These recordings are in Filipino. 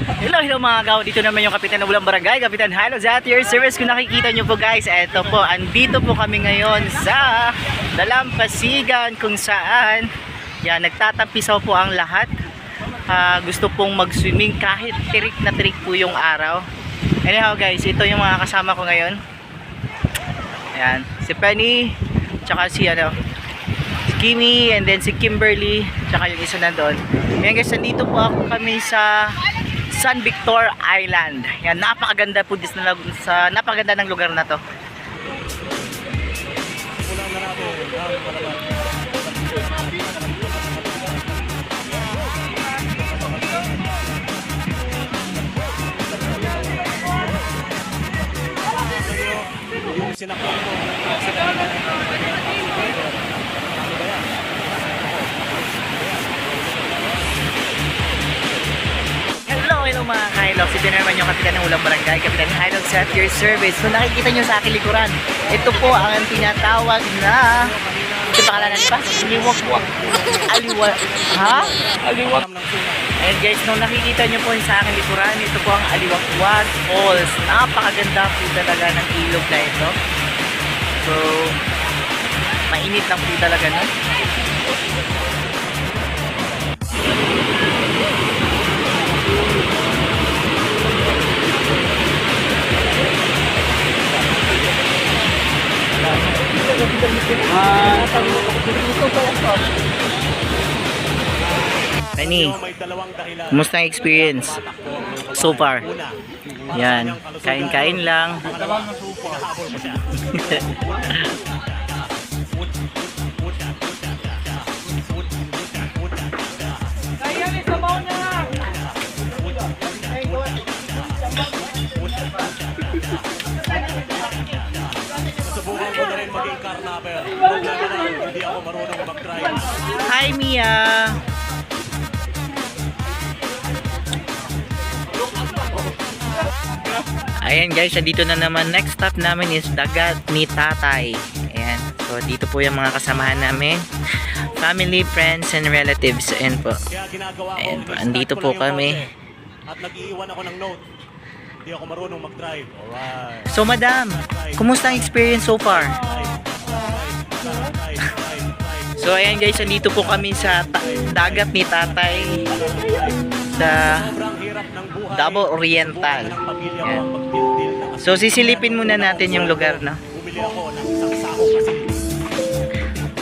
Hello, hello mga gaw. Dito naman yung Kapitan ng Ulang Barangay, Kapitan Halos at your service. Kung nakikita nyo po guys, eto po, andito po kami ngayon sa Dalampasigan kung saan yan, nagtatampisaw po ang lahat. Gusto pong mag-swimming kahit tirik na tirik po yung araw. Anyhow guys, ito yung mga kasama ko ngayon. Ayan, si Penny, tsaka si Kimmy, and then si Kimberly, tsaka yung isa na doon. Ayan guys, nandito po ako kami sa San Victor Island. Yan, napakaganda po napakaganda ng lugar na to. Yung sinakyan ko. Hello mga ka-Hilux, ito na naman yung Kapitan ng Ulang Barangay, Kapitan Hilux at your service. Kung nakikita nyo sa aking likuran, ito po ang tinatawag na ito pangalanan pa? Aliwak-wak. Ha? Aliwak. Ayan guys, nung nakikita nyo po sa aking likuran, ito po ang Aliwak-wak Falls. Napakaganda po talaga ng ilog na ito. So, mainit lang po talaga no? Penny, kumusta ang experience so far? Yan, kain-kain lang. Subukan ko na rin maging carnapper. Problema na, hindi ako marunong mag-drive. Hi Mia! Ayan guys, dito na naman. Next stop namin is Dagat ni Tatay. Ayan. So dito po yung mga kasamahan namin. Family, friends, and relatives. Ayan po. Ayan po. Andito po kami. At nag-iiwan ako ng note. Hindi ako marunong mag-drive. Alright. So madam, kumusta ang experience so far? So ayan guys, andito po kami sa Dagat ni Tatay sa Davao Oriental. Ayan. So sisilipin muna natin yung lugar, no?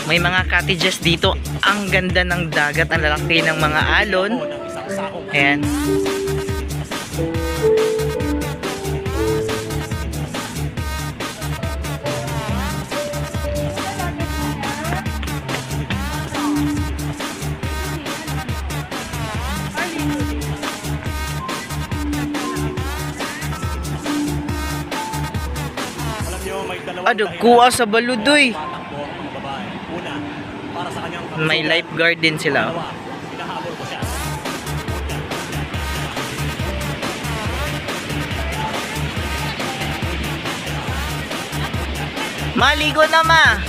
May mga cottages dito. Ang ganda ng dagat, ang lalaki ng mga alon. Ayan. Ado, kuha sa baludoy. May lifeguard din sila. Maligo na ma.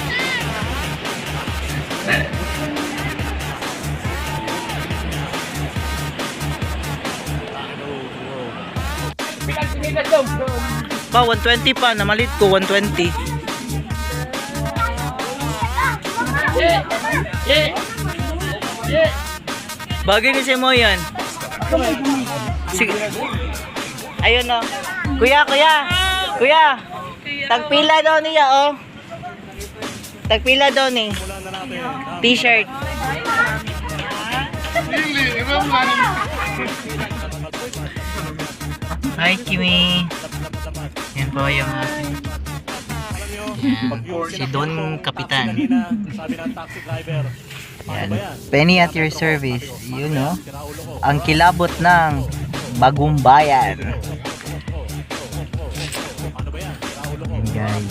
Pa, 120 pa. Namalit ko, 120. Bagay kasi mo yan. Sige. Ayun o. Kuya. Tagpila daw niya oh. Tagpila daw ni. T-shirt. Hi Kimi. Yan po yung si Don Kapitan. Yan. Penny at your service. You know, ang kilabot ng Bagong Bayan. Yan guys.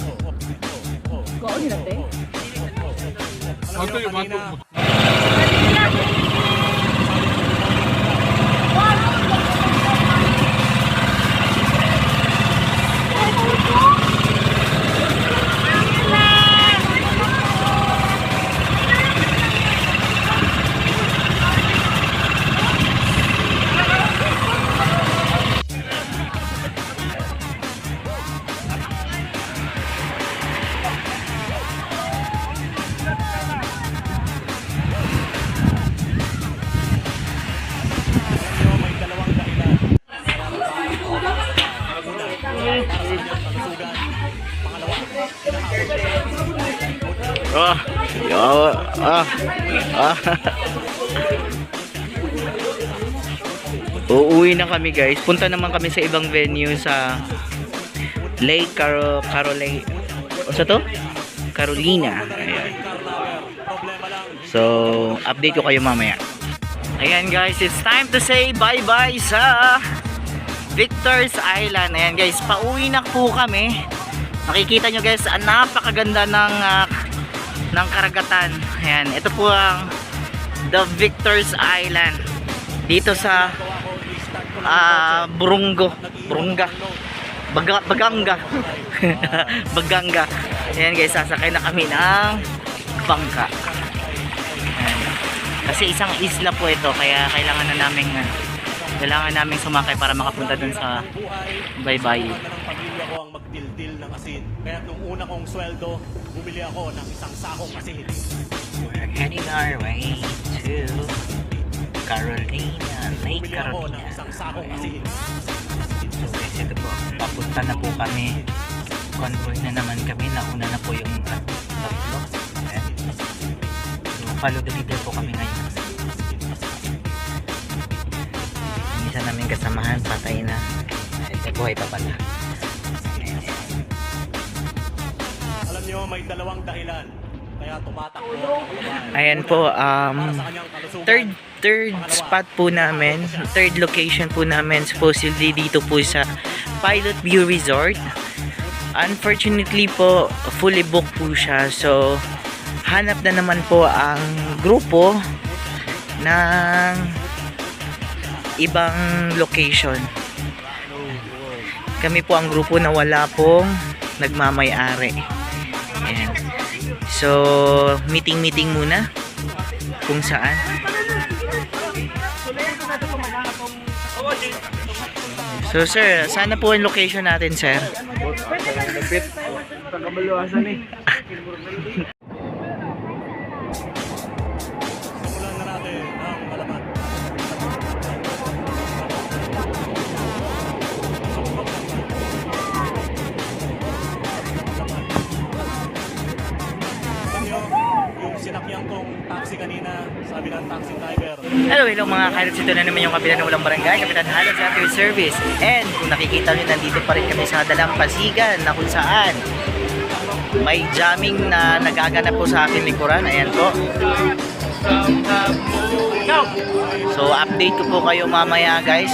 Oh, ah. Ah. Uuwi na kami guys. Punta naman kami sa ibang venue sa Lake Carolina. O sa to? Carolina. Ayan. So, update ko kayo mamaya. Ayan guys, it's time to say bye-bye sa Victor's Island. Ayan guys, pauwi na po kami. Makikita nyo guys, ang napakaganda ng karagatan. Ayan, ito po ang the Victor's Island. Dito sa Baganga. Baganga. Ayan guys, sasakay na kami ng bangka. Ayan. Kasi isang isla po ito, kaya kailangan namin sumakay para makapunta dun sa Baybayi. Pamilya ko ang magdildil ng asin. Kaya nung una kong sweldo, bumili ako ng isang sakong asin. We're heading our way to Carolina, Lake Bumili ako ng Carolina. isang sakong asin. So guys, ito po, papunta na po kami. Convoy na naman kami. Nauna na po yung tatlo. Ayan. So, follow the leader po kami ngayon. Yung isa namin kasamahan, patay na. Ito, buhay pa pala. Alam niyo, may dalawang dahilan. Kaya tumatakbo. Ayan po, Para sa kanyang kalusugan. third spot po namin, third location po namin, supposedly dito po sa Pilot View Resort. Unfortunately po, fully booked po siya. So, hanap na naman po ang grupo ng ibang location. Kami po ang grupo na wala pong nagmamay-ari. Ayan. So, meeting muna kung saan. So sir, sana po yung location natin, sir. Simulan na natin ang malaman. Alam niyo, yung sinakyan kong taxi kanina, sabi ng taxi driver, Hello mga kailots, ito na naman yung Kapitan ng Walang Barangay, Kapitan Halos at your service. And kung nakikita nyo, nandito pa rin kami sa Dalampasigan na kung saan may jamming na nagaganap po sa akin likuran. Ayan po. So update ko po kayo mamaya guys.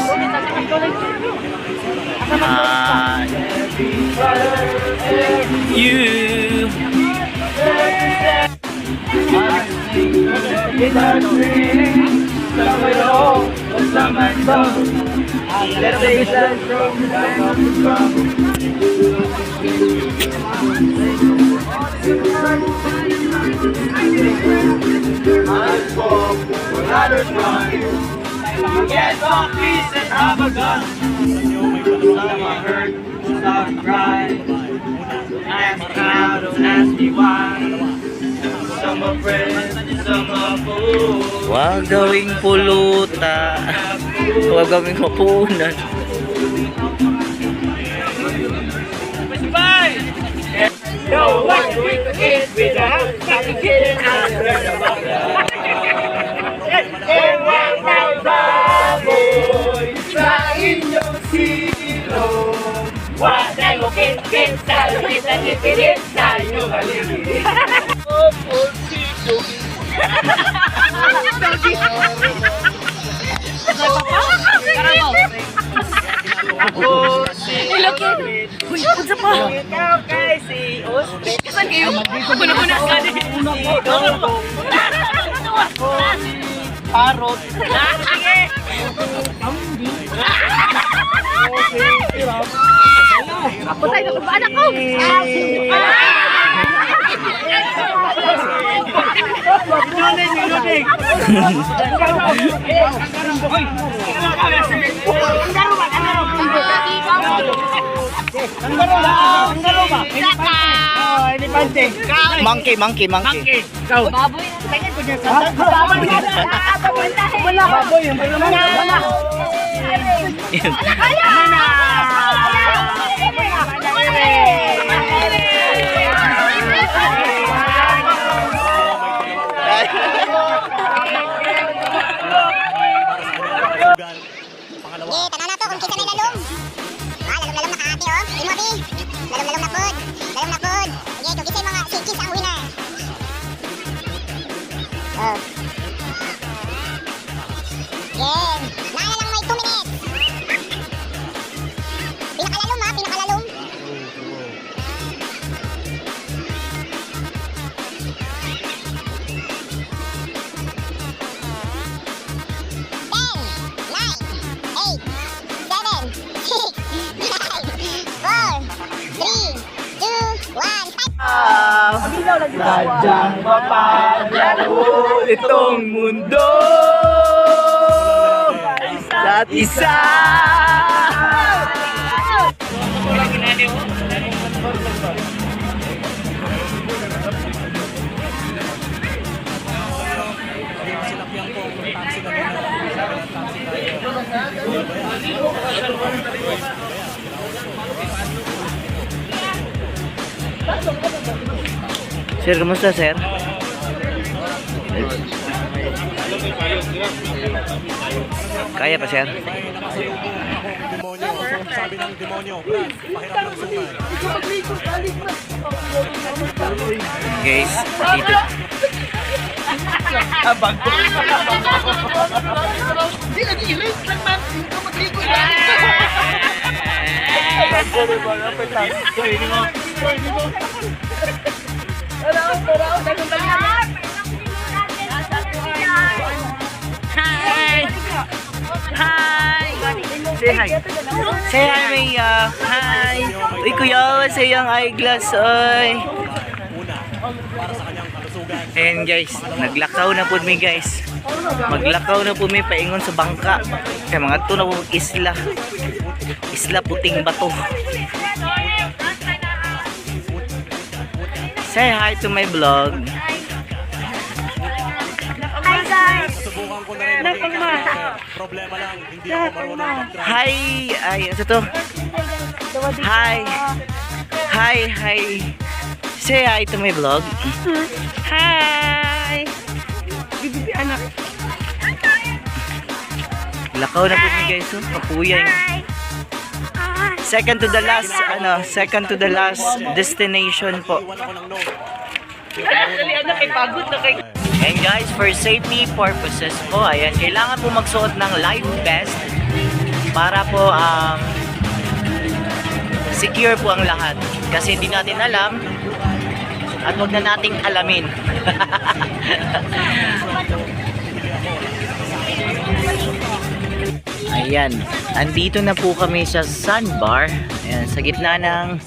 alam niyo, may dalawang dahilan. Huwag gawing puluta. Huwag gawing mapunan. No one going to get without fucking getting out of the boy sa inyong silong. Wag na mo get sa lupit at ipilit sa inyong halili. Ikaw kay si Osbe. Kasan kayo? Puno-puno ka din. Parot. Sige. Ako tayo na ba anak ko? Monkey. Baboy. tanaw na to kung kisa may lalong. Lalong na kaate oh. Imo bi. Lalong na pod. Okay, kung kisa yung mga sikis ang winner. Oh. Game. Naala lang may 2 minutes. Pinakalalom ha, pinakalalom. Sadyang mapaglalaro itong mundo at isa. Yung sinakyan kong taxi kanina, taxi tayo. Sir, kamusta sir? Kaya pa sir? May nakasalubong akong demonyo. Sabi ng demonyo, Brad, pahiram ng sungay. Guys, dito. Abang. Hi! Hi! Say hi. Say hi, Maya. Hi! Uy, kuya, sa iyang eyeglass, oy. Una, para sa kanyang kalusugan. Ayan guys, naglakaw na po mi guys. Maglakaw na po mi paingon sa bangka. Kaya mga to na po isla. Isla puting bato. Say hi to my vlog. Hi guys. Subukan ko na rin maging karnaper. Problema lang, hindi ako marunong mag-drive. Hi! Ay, ano to? Hi! Hi, hi! Say hi to my vlog. Hi! Bibi anak. Lakaw na po mi guys, oh. Kapuyay. Second to the last destination po. Iwan ako ng note. And guys, for safety purposes po, ayan, kailangan po magsuot ng life vest para po secure po ang lahat. Kasi hindi natin alam at huwag na nating alamin. Ayan, andito na po kami sa sandbar. Ayan, sa gitna ng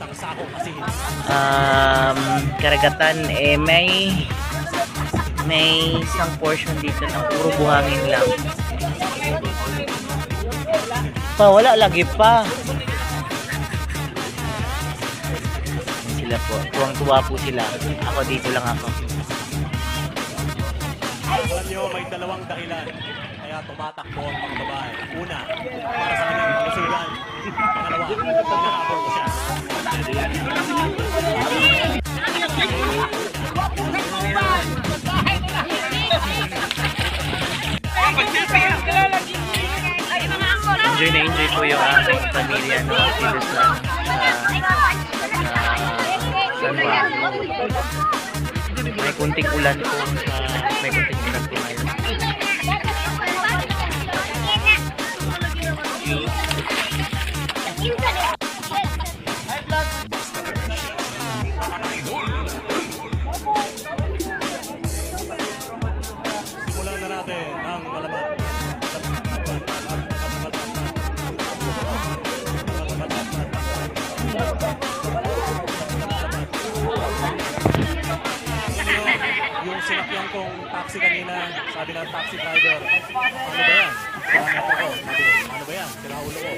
karagatan, may isang portion dito ng puro buhangin lang. Wala lagi pa. Sila po, tuwang-tuwa po sila. Ako dito lang ako. Alam nyo, may dalawang dahilan. Kaya tumatakbo ang mga babae. Una, para sa kanyang kalusugan. Pangalawa, pagkakabol ko siya. Enjoy na enjoy po yung aming pamilya no, dito sa Sandbar. May kunting ulan po ngayon. Simulan na natin ang malaman. Yung sinakyan kong taxi kanina, sabi ng taxi driver, ano ba yan? Ano ba yan? Sinaulo ko.